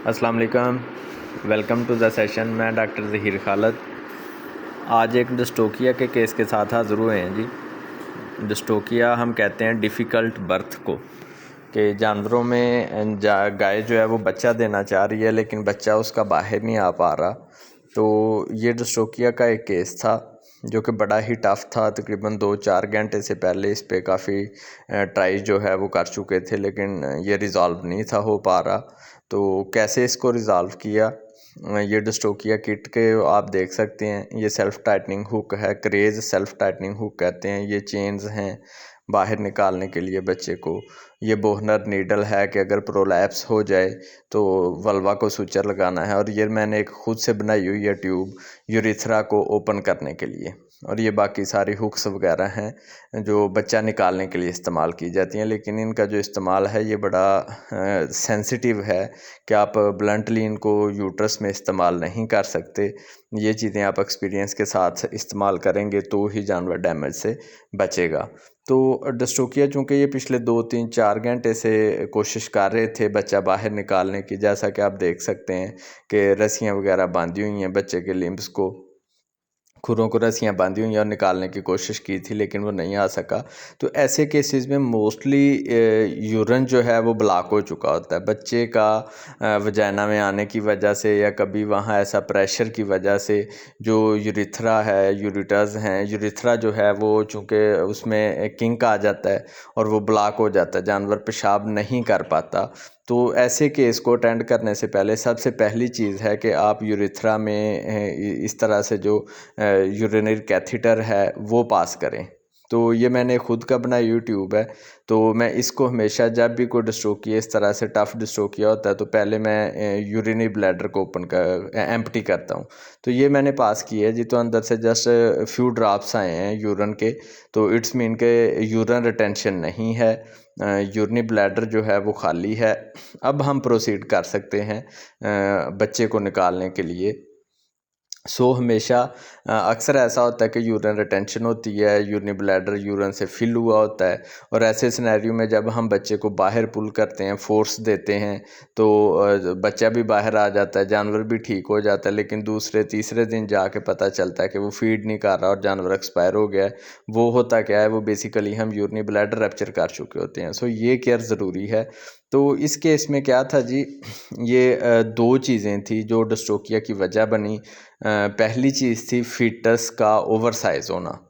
अस्सलाम वालेकुम, welcome to the session. मैं डॉक्टर ज़हीर खालिद आज एक डिस्टोकिया के केस के साथ हाज़िर हुए हैं जी। डिस्टोकिया हम कहते हैं डिफ़िकल्ट बर्थ को, कि जानवरों में गाय जो है वो बच्चा देना चाह रही है लेकिन बच्चा उसका बाहर नहीं आ पा रहा। तो ये डिस्टोकिया का एक केस था जो कि बड़ा ही टफ़ था। तकरीबन 2-4 घंटे से पहले इस पे काफ़ी ट्राई जो है वो कर चुके थे लेकिन ये रिज़ॉल्व नहीं था हो पा रहा। तो कैसे इसको रिज़ॉल्व किया, ये डिस्टोकिया किट के आप देख सकते हैं। ये सेल्फ़ टाइटनिंग हुक है, क्रेज़ सेल्फ़ टाइटनिंग हुक कहते हैं। ये चेन्स हैं बाहर निकालने के लिए बच्चे को। ये बोहनर नीडल है कि अगर प्रोलैप्स हो जाए तो वल्वा को सुचर लगाना है। और ये मैंने एक खुद से बनाई हुई है ट्यूब यूरिथ्रा को ओपन करने के लिए। और ये बाकी सारी हुक्स वगैरह हैं जो बच्चा निकालने के लिए इस्तेमाल की जाती हैं, लेकिन इनका जो इस्तेमाल है ये बड़ा सेंसिटिव है कि आप ब्लंटली इनको यूट्रस में इस्तेमाल नहीं कर सकते। ये चीज़ें आप एक्सपीरियंस के साथ इस्तेमाल करेंगे तो ही जानवर डैमेज से बचेगा। तो डिस्टोकिया चूँकि ये पिछले 2-3-4 घंटे से कोशिश कर रहे थे बच्चा बाहर निकालने की, जैसा कि आप देख सकते हैं कि रस्सियाँ वगैरह बांधी हुई हैं बच्चे के लिम्ब्स को, खुरों को रस्सियाँ बांधी हुई हैं और निकालने की कोशिश की थी लेकिन वो नहीं आ सका। तो ऐसे केसेस में मोस्टली यूरिन जो है वो ब्लॉक हो चुका होता है बच्चे का वजाइना में आने की वजह से, या कभी वहाँ ऐसा प्रेशर की वजह से जो यूरिथ्रा है, यूरिटर्स हैं, यूरिथ्रा जो है वो चूँकि उसमें किंक आ जाता है और वो ब्लॉक हो जाता है, जानवर पेशाब नहीं कर पाता। तो ऐसे केस को अटेंड करने से पहले सबसे पहली चीज़ है कि आप यूरिथ्रा में इस तरह से जो यूरिनरी कैथीटर है वो पास करें। तो ये मैंने खुद का बनाई हुई ट्यूब है। तो मैं इसको हमेशा जब भी कोई डिस्ट्रोकिया इस तरह से टफ़ डिस्ट्रोकिया होता है तो पहले मैं यूरिनरी ब्लैडर को एम्प्टी करता हूँ। तो ये मैंने पास किया है जी। तो अंदर से जस्ट फ्यू ड्रॉप्स आए हैं यूरिन के, तो इट्स मीन के यूरिन रिटेंशन नहीं है, यूरिनरी ब्लैडर जो है वो खाली है। अब हम प्रोसीड कर सकते हैं बच्चे को निकालने के लिए। हमेशा अक्सर ऐसा होता है कि यूरिन रिटेंशन होती है, यूरिनरी ब्लैडर यूरिन से फिल हुआ होता है, और ऐसे सिनेरियो में जब हम बच्चे को बाहर पुल करते हैं, फोर्स देते हैं, तो बच्चा भी बाहर आ जाता है, जानवर भी ठीक हो जाता है, लेकिन दूसरे तीसरे दिन जाके पता चलता है कि वो फीड नहीं कर रहा और जानवर एक्सपायर हो गया है। वो होता क्या है, वो बेसिकली हम यूरिनरी ब्लैडर रप्चर कर चुके होते हैं। ये केयर ज़रूरी है। तो इस केस में क्या था जी, ये 2 चीज़ें थी जो डिस्ट्रोकिया की वजह बनी। पहली चीज़ थी फीटस का ओवर साइज़ होना।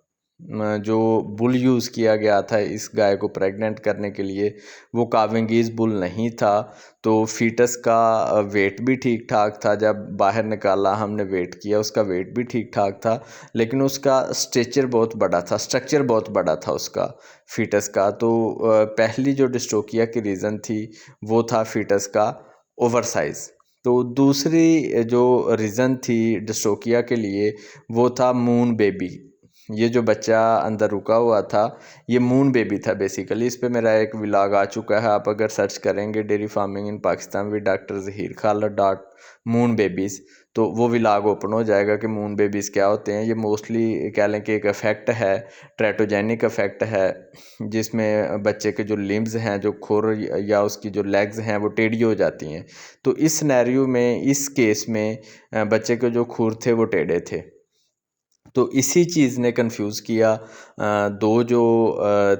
जो बुल यूज़ किया गया था इस गाय को प्रेग्नेंट करने के लिए वो काविंगीज़ बुल नहीं था। तो फीटस का वेट भी ठीक ठाक था, जब बाहर निकाला हमने वेट किया उसका वेट भी ठीक ठाक था, लेकिन उसका स्ट्रक्चर बहुत बड़ा था उसका फीटस का। तो पहली जो डिस्ट्रोकिया की रीज़न थी वो था फीटस का ओवर साइज़। तो दूसरी जो रीज़न थी डिस्ट्रोकिया के लिए वो था मून बेबी। ये जो बच्चा अंदर रुका हुआ था ये मून बेबी था बेसिकली। इस पे मेरा एक व्लॉग आ चुका है, आप अगर सर्च करेंगे dairy farming in Pakistan with doctor Zaheer Khalid dot moon babies, तो वो व्लॉग ओपन हो जाएगा कि मून बेबीज़ क्या होते हैं। ये मोस्टली कह लें कि एक इफ़ेक्ट है, ट्रेटोजेनिक इफ़ेक्ट है, जिसमें बच्चे के जो लिम्स हैं, जो खुर या उसकी जो लेग्स हैं वो टेढ़ी हो जाती हैं। तो इस सिनेरियो में, इस केस में बच्चे के जो खुर थे वो टेढ़े थे। तो इसी चीज़ ने कंफ्यूज किया। 2 जो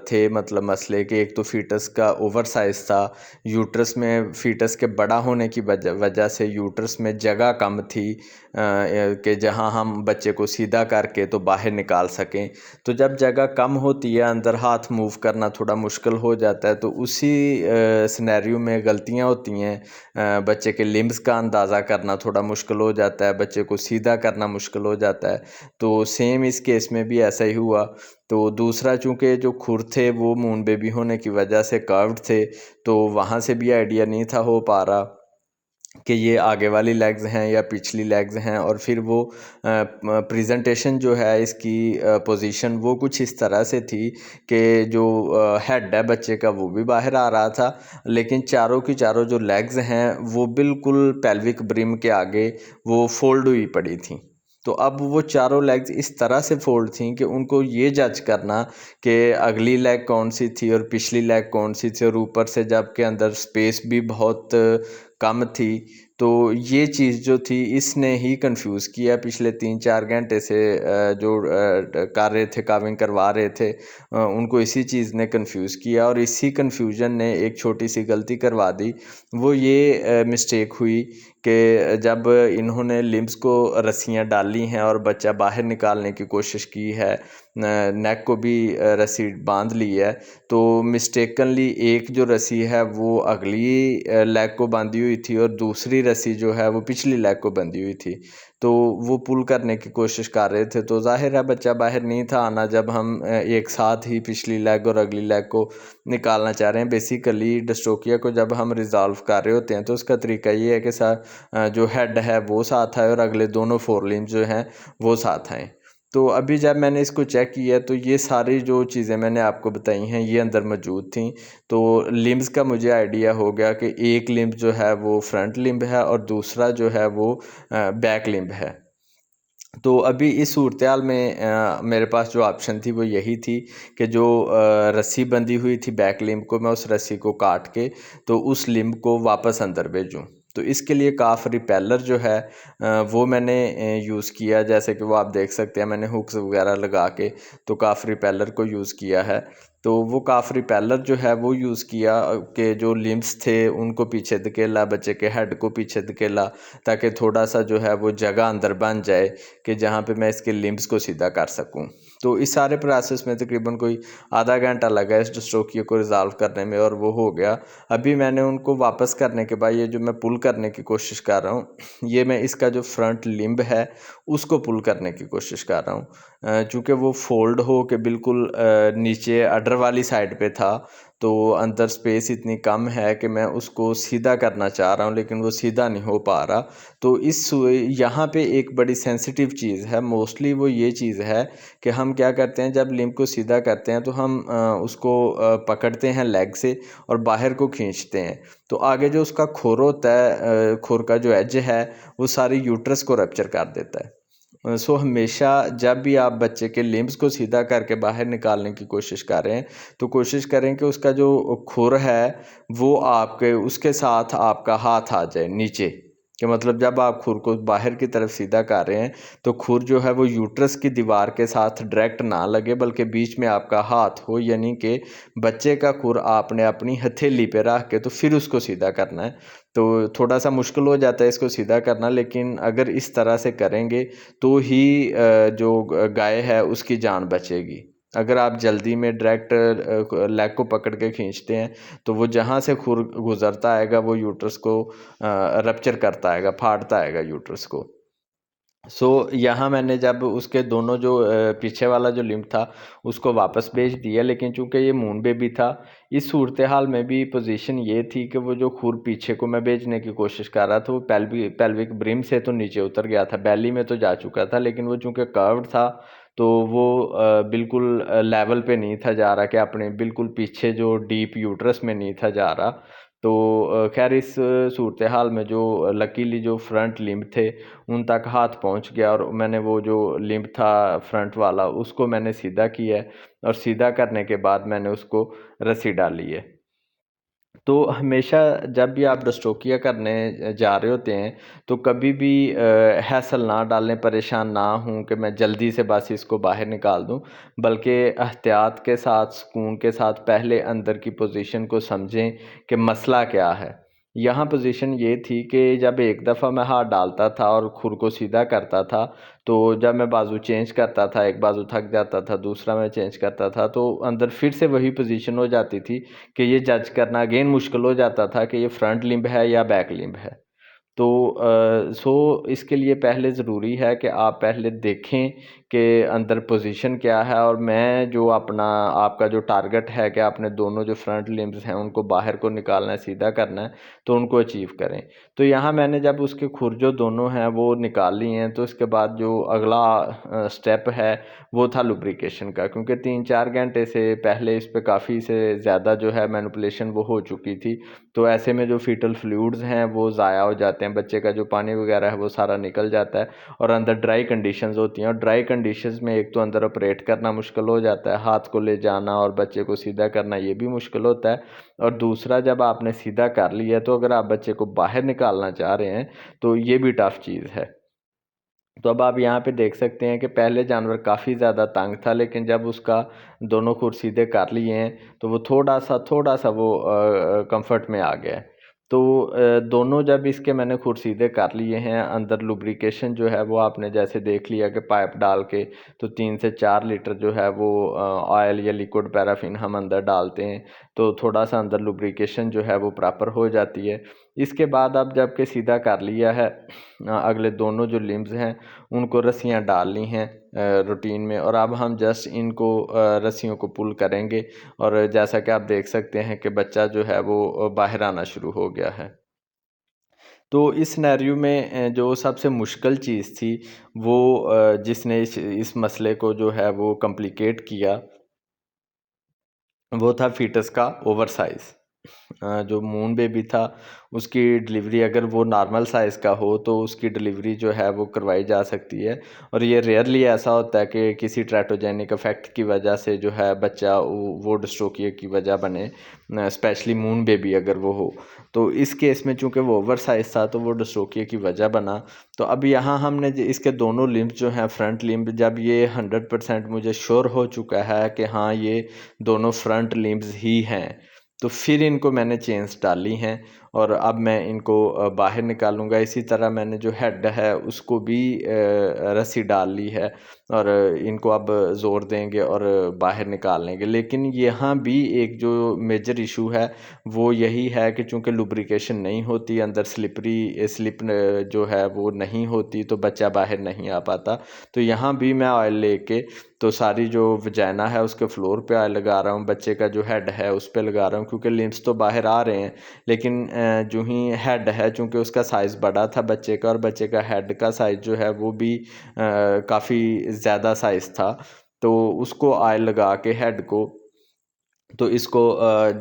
थे मतलब मसले के, एक तो फीटस का ओवर साइज़ था, यूट्रस में फीटस के बड़ा होने की वजह से यूट्रस में जगह कम थी कि जहां हम बच्चे को सीधा करके तो बाहर निकाल सकें। तो जब जगह कम होती है अंदर हाथ मूव करना थोड़ा मुश्किल हो जाता है। तो उसी सिनेरियो में गलतियां होती हैं, बच्चे के लिम्स का अंदाज़ा करना थोड़ा मुश्किल हो जाता है, बच्चे को सीधा करना मुश्किल हो जाता है। तो सेम इस केस में भी ऐसा ही हुआ। तो दूसरा, चूँकि जो खुर थे वो मून बेबी होने की वजह से कर्व्ड थे, तो वहाँ से भी आइडिया नहीं था हो पा रहा कि ये आगे वाली लेग्स हैं या पिछली लेग्स हैं। और फिर वो प्रेजेंटेशन जो है इसकी पोजीशन वो कुछ इस तरह से थी कि जो हेड है बच्चे का वो भी बाहर आ रहा था, लेकिन चारों की चारों जो लेग्स हैं वो बिल्कुल पेल्विक ब्रिम के आगे वो फोल्ड हुई पड़ी थी। तो अब वो चारों लेग्स इस तरह से फोल्ड थी कि उनको ये जज करना कि अगली लेग कौन सी थी और पिछली लेग कौन सी थी, और ऊपर से जबकि अंदर स्पेस भी बहुत कम थी। तो ये चीज़ जो थी इसने ही कंफ्यूज किया पिछले 3-4 घंटे से जो कर रहे थे, काविंग करवा रहे थे, उनको इसी चीज़ ने कंफ्यूज किया और इसी कंफ्यूजन ने एक छोटी सी गलती करवा दी। वो ये मिस्टेक हुई कि जब इन्होंने लिम्स को रस्सियाँ डाली हैं और बच्चा बाहर निकालने की कोशिश की है, नेक को भी रस्सी बांध ली है, तो मिस्टेकनली एक जो रस्सी है वो अगली लेग को बंधी हुई थी और दूसरी रस्सी जो है वो पिछली लेग को बंधी हुई थी। तो वो पुल करने की कोशिश कर रहे थे, तो ज़ाहिर है बच्चा बाहर नहीं था आना जब हम एक साथ ही पिछली लेग और अगली लेग को निकालना चाह रहे हैं। बेसिकली डिस्ट्रोकिया को जब हम रिज़ॉल्व कर रहे होते हैं तो उसका तरीका ये है कि जो हेड है वो साथ आए और अगले दोनों फोर लिम्स जो हैं वो साथ आएँ। तो अभी जब मैंने इसको चेक किया तो ये सारी जो चीज़ें मैंने आपको बताई हैं ये अंदर मौजूद थी। तो लिम्स का मुझे आइडिया हो गया कि एक लिम्ब जो है वो फ्रंट लिम्ब है और दूसरा जो है वो बैक लिम्ब है। तो अभी इस सूरत-ए-हाल में मेरे पास जो ऑप्शन थी वो यही थी कि जो रस्सी बंधी हुई थी बैक लिम्ब को, मैं उस रस्सी को काट के तो उस लिम्ब को वापस अंदर भेजूँ। तो इसके लिए काफ रिपेलर जो है वो मैंने यूज़ किया, जैसे कि वो आप देख सकते हैं मैंने हुक्स वगैरह लगा के तो काफ रिपेलर को यूज़ किया है। तो वो काफ रिपेलर जो है वो यूज़ किया कि जो लिम्स थे उनको पीछे धकेला, बच्चे के हेड को पीछे धकेला, ताकि थोड़ा सा जो है वो जगह अंदर बन जाए कि जहाँ पे मैं इसके लिम्स को सीधा कर सकूँ। तो इस सारे प्रोसेस में तकरीबन कोई आधा घंटा लगा इस डिस्ट्रोकिया को रिज़ॉल्व करने में और वो हो गया। अभी मैंने उनको वापस करने के बाद ये जो मैं पुल करने की कोशिश कर रहा हूँ, ये मैं इसका जो फ्रंट लिम्ब है उसको पुल करने की कोशिश कर रहा हूँ। चूँकि वो फोल्ड हो के बिल्कुल नीचे अडर वाली साइड पे था, तो अंदर स्पेस इतनी कम है कि मैं उसको सीधा करना चाह रहा हूँ लेकिन वो सीधा नहीं हो पा रहा। तो यहाँ पे एक बड़ी सेंसिटिव चीज़ है, मोस्टली वो ये चीज़ है कि हम क्या करते हैं जब लिम्ब को सीधा करते हैं तो हम उसको पकड़ते हैं लेग से और बाहर को खींचते हैं। तो आगे जो उसका खुर होता है, खुर का जो एज है वो सारी यूट्रस को रप्चर कर देता है। सो हमेशा जब भी आप बच्चे के लिम्स को सीधा करके बाहर निकालने की कोशिश कर रहे हैं तो कोशिश करें कि उसका जो खुर है वो आपके उसके साथ आपका हाथ आ जाए नीचे, कि मतलब जब आप खुर को बाहर की तरफ सीधा कर रहे हैं तो खुर जो है वो यूट्रस की दीवार के साथ डायरेक्ट ना लगे बल्कि बीच में आपका हाथ हो, यानी कि बच्चे का खुर आपने अपनी हथेली पे रख के तो फिर उसको सीधा करना है। तो थोड़ा सा मुश्किल हो जाता है इसको सीधा करना, लेकिन अगर इस तरह से करेंगे तो ही जो गाय है उसकी जान बचेगी। अगर आप जल्दी में डायरेक्ट लेग को पकड़ के खींचते हैं तो वो जहाँ से खुर गुजरता आएगा वो यूट्रस को रप्चर करता आएगा, फाड़ता आएगा यूट्रस को। यहाँ मैंने जब उसके दोनों जो पीछे वाला जो लिम्ब था उसको वापस भेज दिया, लेकिन चूंकि ये मून बेबी था इस सूरत हाल में भी पोजीशन ये थी कि वो जो खुर पीछे को मैं भेजने की कोशिश कर रहा था वो पेल्विक ब्रिम से तो नीचे उतर गया था, बैली में तो जा चुका था, लेकिन वो चूंकि कर्व्ड था तो वो बिल्कुल लेवल पे नहीं था जा रहा कि अपने बिल्कुल पीछे जो डीप यूट्रस में नहीं था जा रहा। तो खैर इस सूरत हाल में जो लकीली जो फ्रंट लिम्ब थे उन तक हाथ पहुंच गया और मैंने वो जो लिम्ब था फ्रंट वाला उसको मैंने सीधा किया है और सीधा करने के बाद मैंने उसको रस्सी डाली है। तो हमेशा जब भी आप डिस्ट्रोकिया करने जा रहे होते हैं तो कभी भी हैसल ना डालें, परेशान ना हों कि मैं जल्दी से बस इसको बाहर निकाल दूं, बल्कि एहतियात के साथ सुकून के साथ पहले अंदर की पोजीशन को समझें कि मसला क्या है। यहाँ पोजीशन ये थी कि जब एक दफ़ा मैं हाथ डालता था और खुर को सीधा करता था तो जब मैं बाजू चेंज करता था, एक बाजू थक जाता था, दूसरा मैं चेंज करता था, तो अंदर फिर से वही पोजीशन हो जाती थी कि ये जज करना अगेन मुश्किल हो जाता था कि ये फ्रंट लिम्ब है या बैक लिम्ब है। तो इसके लिए पहले ज़रूरी है कि आप पहले देखें कि अंदर पोजीशन क्या है और मैं जो अपना आपका जो टारगेट है कि आपने दोनों जो फ्रंट लिम्ब्स हैं उनको बाहर को निकालना है, सीधा करना है, तो उनको अचीव करें। तो यहाँ मैंने जब उसके खुर जो दोनों हैं वो निकाल लिए हैं तो इसके बाद जो अगला स्टेप है वो था लुब्रिकेशन का, क्योंकि 3-4 घंटे से पहले इस पे काफ़ी से ज़्यादा जो है मैनिपुलेशन वो हो चुकी थी। तो ऐसे में जो फीटल फ्लूइड्स हैं वो ज़ाया हो जाते जाते हैं, बच्चे का जो पानी वगैरह है वो सारा निकल जाता है और अंदर ड्राई कंडीशंस होती हैं। और ड्राई कंडीशंस में एक तो अंदर ऑपरेट करना मुश्किल हो जाता है, हाथ को ले जाना और बच्चे को सीधा करना ये भी मुश्किल होता है। और दूसरा, जब आपने सीधा कर लिया तो अगर आप बच्चे को बाहर निकालना चाह रहे हैं तो ये भी टफ़ चीज़ है। तो अब आप यहाँ पे देख सकते हैं कि पहले जानवर काफ़ी ज़्यादा तंग था, लेकिन जब उसका दोनों खुर सीधे कर लिए हैं तो वो थोड़ा सा वो कंफर्ट में आ गया है। तो दोनों जब इसके मैंने खुर सीधे कर लिए हैं, अंदर लुब्रिकेशन जो है वो आपने जैसे देख लिया कि पाइप डाल के तो 3 से 4 लीटर जो है वो ऑयल या लिक्विड पैराफिन हम अंदर डालते हैं, तो थोड़ा सा अंदर लुब्रिकेशन जो है वो प्रॉपर हो जाती है। इसके बाद अब जबकि सीधा कर लिया है, अगले दोनों जो लिम्स हैं उनको रस्सियाँ डाल ली हैं रूटीन में, और अब हम जस्ट इनको रस्सियों को पुल करेंगे और जैसा कि आप देख सकते हैं कि बच्चा जो है वो बाहर आना शुरू हो गया है। तो इस सिनेरियो में जो सबसे मुश्किल चीज़ थी वो जिसने इस मसले को जो है वो कॉम्प्लिकेट किया, वो था फ़ीटस का ओवर साइज़। जो मून बेबी था उसकी डिलीवरी अगर वो नॉर्मल साइज़ का हो तो उसकी डिलीवरी जो है वो करवाई जा सकती है, और ये रेयरली ऐसा होता है कि किसी ट्रैटोजेनिक इफेक्ट की वजह से जो है बच्चा वो डिस्ट्रोफिया की वजह बने, स्पेशली मून बेबी अगर वो हो। तो इस केस में चूंकि वो ओवर साइज़ था तो वो डिस्ट्रोफिया की वजह बना। तो अब यहाँ हमने इसके दोनों लिम्ब जो हैं, फ्रंट लिम्ब, जब ये 100% मुझे श्योर हो चुका है कि हाँ ये दोनों फ्रंट लिम्ब्स ही हैं, तो फिर इनको मैंने चेन्स डाली हैं और अब मैं इनको बाहर निकालूंगा। इसी तरह मैंने जो हेड है उसको भी रस्सी डाल ली है और इनको अब ज़ोर देंगे और बाहर निकाल लेंगे। लेकिन यहाँ भी एक जो मेजर इशू है वो यही है कि चूँकि लुब्रिकेशन नहीं होती, अंदर स्लिप जो है वो नहीं होती, तो बच्चा बाहर नहीं आ पाता। तो यहाँ भी मैं ऑयल लेके तो सारी जो वजाइना है उसके फ्लोर पे ऑयल लगा रहा हूँ, बच्चे का जो हेड है उस पे लगा रहा हूँ, क्योंकि लिम्स तो बाहर आ रहे हैं, लेकिन जो ही हेड है चूँकि उसका साइज़ बड़ा था बच्चे का, और बच्चे का हेड का साइज़ जो है वो भी काफ़ी ज़्यादा साइज़ था, तो उसको ऑयल लगा के हेड को, तो इसको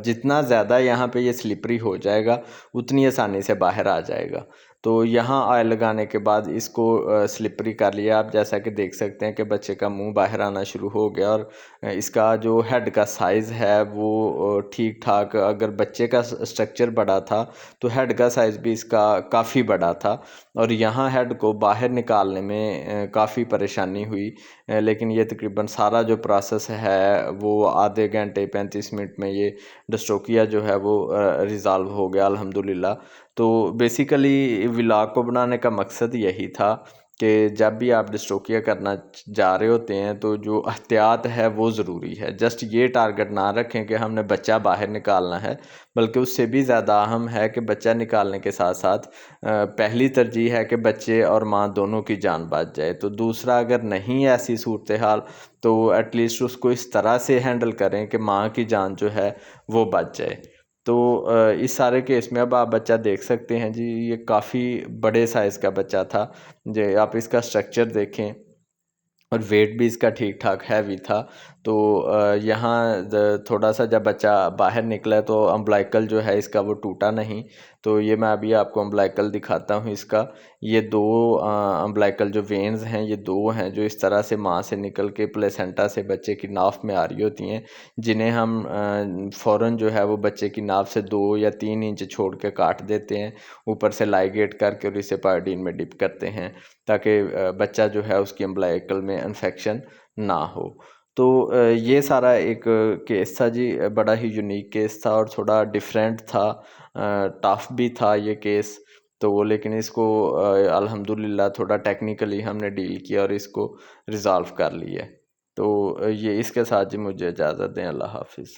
जितना ज़्यादा यहाँ पे ये स्लिपरी हो जाएगा उतनी आसानी से बाहर आ जाएगा। तो यहाँ ऑयल लगाने के बाद इसको स्लिपरी कर लिया आप, जैसा कि देख सकते हैं कि बच्चे का मुंह बाहर आना शुरू हो गया, और इसका जो हेड का साइज़ है वो ठीक ठाक, अगर बच्चे का स्ट्रक्चर बड़ा था तो हेड का साइज़ भी इसका काफ़ी बड़ा था, और यहाँ हेड को बाहर निकालने में काफ़ी परेशानी हुई। लेकिन ये तकरीबन सारा जो प्रोसेस है वो आधे घंटे 35 मिनट में ये डिस्ट्रोफिया जो है वो रिज़ॉल्व हो गया अल्हम्दुलिल्लाह। तो बेसिकली व्लॉग को बनाने का मकसद यही था कि जब भी आप डिस्ट्रोफिया करना जा रहे होते हैं तो जो एहतियात है वो ज़रूरी है। जस्ट ये टारगेट ना रखें कि हमने बच्चा बाहर निकालना है, बल्कि उससे भी ज़्यादा अहम है कि बच्चा निकालने के साथ साथ पहली तरजीह है कि बच्चे और माँ दोनों की जान बच जाए। तो दूसरा, अगर नहीं ऐसी सूरत हाल तो एटलीस्ट उसको इस तरह से हैंडल करें कि माँ की जान जो है वो बच जाए। तो इस सारे केस में अब आप बच्चा देख सकते हैं जी, ये काफ़ी बड़े साइज़ का बच्चा था। जो आप इसका स्ट्रक्चर देखें और वेट भी इसका ठीक ठाक हैवी था। तो यहाँ थोड़ा सा जब बच्चा बाहर निकला तो अम्बलाइकल जो है इसका वो टूटा नहीं। तो ये मैं अभी आपको अम्बलाइकल दिखाता हूँ इसका। ये दो अम्बलाइकल जो वेन्स हैं ये दो हैं जो इस तरह से माँ से निकल के प्लेसेंटा से बच्चे की नाफ में आ रही होती हैं, जिन्हें हम फ़ौरन जो है वो बच्चे की नाफ से 2 या 3 इंच छोड़ के काट देते हैं, ऊपर से लाइगेट करके और इसे पायोडीन में डिप करते हैं, ताकि बच्चा जो है उसकी अम्बलाइकल में इन्फेक्शन ना हो। तो ये सारा एक केस था जी, बड़ा ही यूनिक केस था और थोड़ा डिफरेंट था, टफ भी था ये केस। तो लेकिन इसको अल्हम्दुलिल्लाह थोड़ा टेक्निकली हमने डील किया और इसको रिज़ॉल्व कर लिया। तो ये इसके साथ जी मुझे इजाज़त दें। अल्लाह हाफ़िज़।